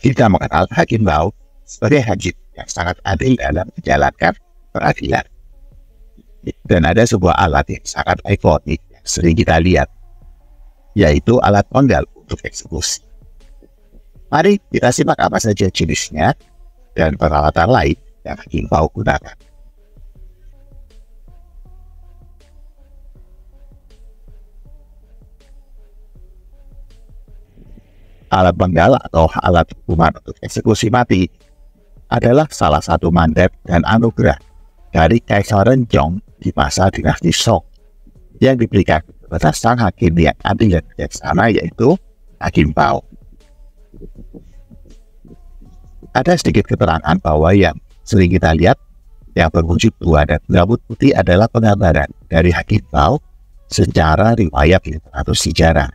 Kita mengenal Hakim Bau sebagai hakim yang sangat adil dalam menjalankan peradilan. Dan ada sebuah alat yang sangat ikonik yang sering kita lihat, yaitu alat penggal untuk eksekusi. Mari kita simak apa saja jenisnya dan peralatan lain yang Hakim Bau gunakan. Alat penggal atau alat hukuman untuk eksekusi mati adalah salah satu mandat dan anugerah dari Kaisar Renjong di masa dinasti Song yang diberikan kepada sang hakim yang adil dan bijaksana, yaitu Hakim Bau. Ada sedikit keterangan bahwa yang sering kita lihat yang berwujud dua dan berambut putih adalah penggambaran dari Hakim Bau secara riwayat literatur sejarah.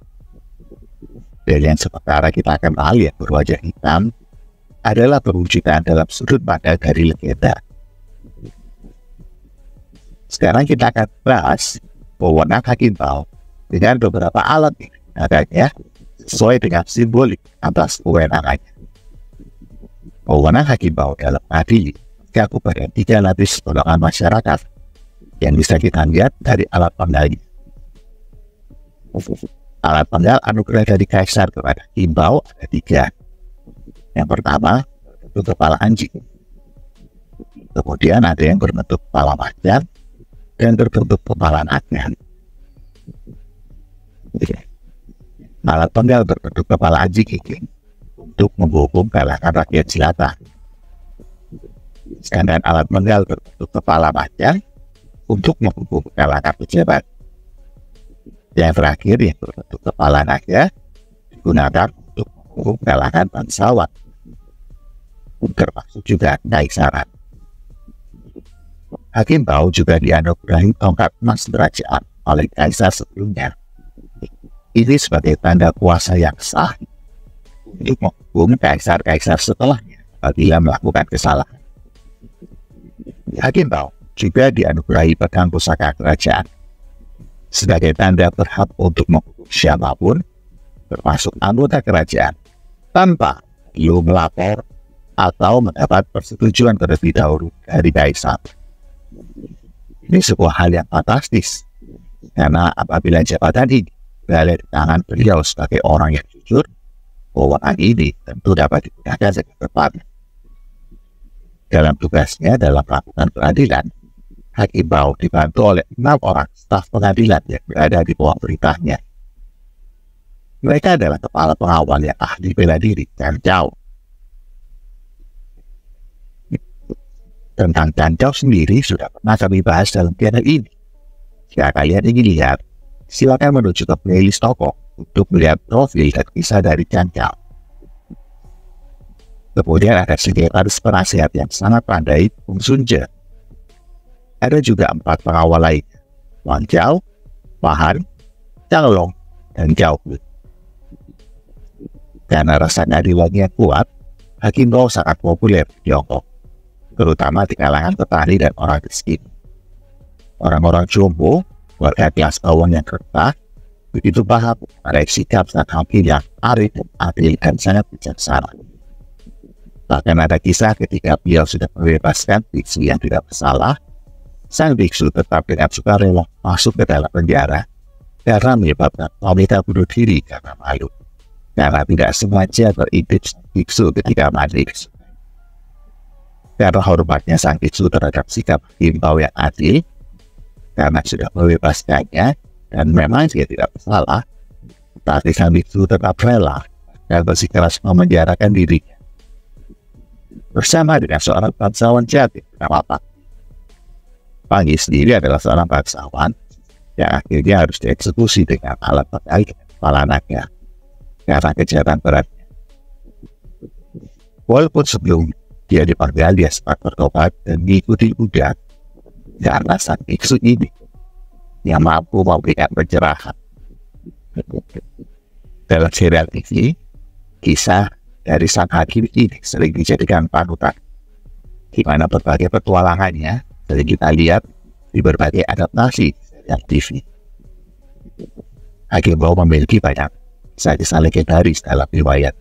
Dan yang sementara kita kenal yang berwajah hitam adalah perwujudan dalam sudut pandang dari legenda. Sekarang kita akan bahas wewenang Hakim Bau dengan beberapa alat yang digunakannya sesuai dengan simbolik atas kewenangannya. Wewenang Hakim Bau dalam mengadili mengaku pada 3 lapis golongan masyarakat yang bisa kita lihat dari alat penggalnya. Alat penggal anugerah dari Kaisar kepada Hakim Bau ada 3. Yang pertama, berbentuk kepala anjing. Kemudian ada yang berbentuk kepala macan dan berbentuk kepala naga. Alat penggal berbentuk kepala anjing ini untuk menghukum kalangan rakyat jelata. Sedangkan alat penggal berbentuk kepala macan untuk menghukum kalangan pejabat. Yang terakhir yang berbentuk kepala naga digunakan untuk menghukum kalangan bangsawan, termasuk juga kaisaran. Hakim Bau juga dianugerahi tongkat emas kerajaan oleh kaisar sebelumnya. Ini sebagai tanda kuasa yang sah untuk menghukum kaisar-kaisar setelahnya apabila melakukan kesalahan. Hakim Bau juga dianugerahi pedang pusaka kerajaan sebagai tanda berhak untuk menghukum siapapun, termasuk anggota kerajaan, tanpa perlu melapor atau mendapat persetujuan terlebih dahulu dari kaisar. Ini sebuah hal yang fantastis, karena apabila jabatan ini berada di tangan beliau sebagai orang yang jujur, wewenang ini tentu dapat digunakan dengan tepat. Dalam tugasnya dalam melakukan peradilan, Hakim Bau dibantu oleh 6 orang staf pengadilan yang berada di bawah perintahnya. Mereka adalah kepala pengawal yang ahli bela diri Cancau. Tentang Cancau sendiri sudah pernah kami bahas dalam channel ini. Jika kalian ingin lihat, silakan menuju ke playlist tokoh untuk melihat profil dan kisah dari Cancau. Kemudian ada sekretaris penasihat yang sangat pandai, Bung Sunje. Ada juga 4 pengawal lainnya, Wang Jiao, Pahan, Changlong, dan Jiao Hu. Karena rasa keadilannya kuat, Hakim Bau sangat populer di Tiongkok, terutama di kalangan petani dan orang miskin. Orang-orang jombo, warga kelas bawah yang rendah, begitu paham pada sikap sang hakim yang arif, adil, dan sangat bijaksana. Bahkan ada kisah ketika beliau sudah membebaskan biksu yang tidak bersalah, sang biksu tetap dengan sukarela masuk ke dalam penjara karena menyebabkan wanita bunuh diri karena malu, karena tidak sengaja terintip sang biksu ketika mandi. Karena hormatnya sang biksu terhadap sikap Hakim Bau yang adil, karena sudah membebaskannya dan memang dia tidak bersalah, tapi sang biksu tetap rela dan bersikeras memenjarakan dirinya bersama dengan seorang bangsawan jati bernama Pak. Pangi sendiri adalah seorang bangsawan yang akhirnya harus dieksekusi dengan alat penggal kepala naga karena kejahatan beratnya. Walaupun sebelum dia dipenggal, dia sempat bertobat dan mengikuti Buddha karena sang biksu ini yang mampu memberikan pencerahan. Dalam serial TV, kisah dari sang hakim ini sering dijadikan panutan, di mana berbagai petualangannya sering kita lihat di berbagai adaptasi serial TV. Hakim Bau memiliki banyak kisah-kisah legendaris dalam riwayat.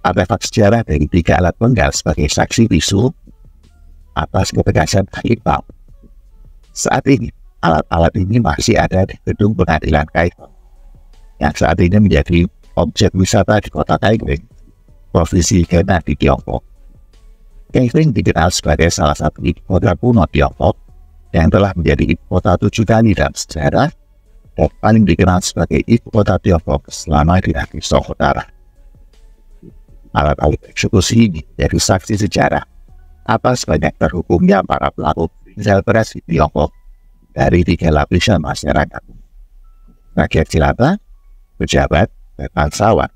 Artefak sejarah dari 3 alat penggal sebagai saksi bisu atas ketegasan Iqbal. Saat ini, alat-alat ini masih ada di gedung pengadilan Kaifeng, yang saat ini menjadi objek wisata di kota Kaifeng, provinsi Henan di Tiongkok. Kaifeng dikenal sebagai salah satu ibu kota kuno Tiongkok yang telah menjadi ibu kota 7 kali dalam sejarah dan paling dikenal sebagai ibu kota Tiongkok selama dinasti Song Utara. Alat-alat eksekusi ini menjadi saksi sejarah atas banyak terhukumnya para pelaku kriminal berat di Tiongkok dari 3 lapisan masyarakat: rakyat jelata, pejabat, dan bangsawan.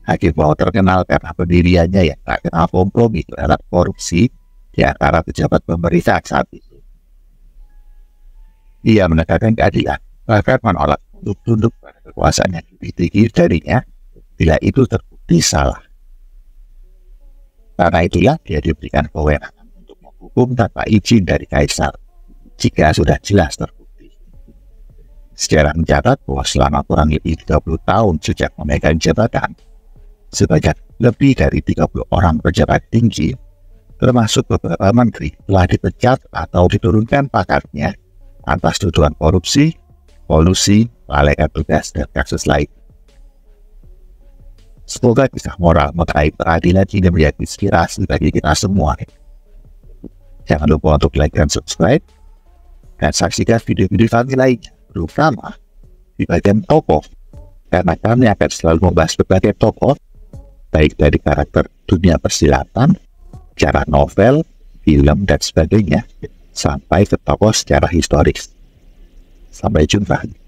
Hakim Bao terkenal karena pendiriannya yang tak kenal kompromi terhadap korupsi di antara pejabat pemerintah saat itu. Ia menegakkan keadilan, bahkan menolak untuk tunduk pada kekuasaan yang lebih tinggi darinya bila itu terbukti salah. Karena itulah dia diberikan kewenangan untuk menghukum tanpa izin dari kaisar jika sudah jelas terbukti. Sejarah mencatat bahwa selama kurang lebih 30 tahun sejak memegang jabatan, sebanyak lebih dari 30 orang pejabat tinggi, termasuk beberapa menteri, telah dipecat atau diturunkan pangkatnya atas tuduhan korupsi, kolusi, lalaikan tugas, dan kasus lain. Semoga kisah moral mengenai peradilan ini menjadi inspirasi bagi kita semua. Jangan lupa untuk like dan subscribe, dan saksikan video-video kami lainnya, terutama di bagian tokoh, karena kami akan selalu membahas berbagai tokoh, baik dari karakter dunia persilatan, cara novel, film, dan sebagainya, sampai ke tokoh secara historis. Sampai jumpa.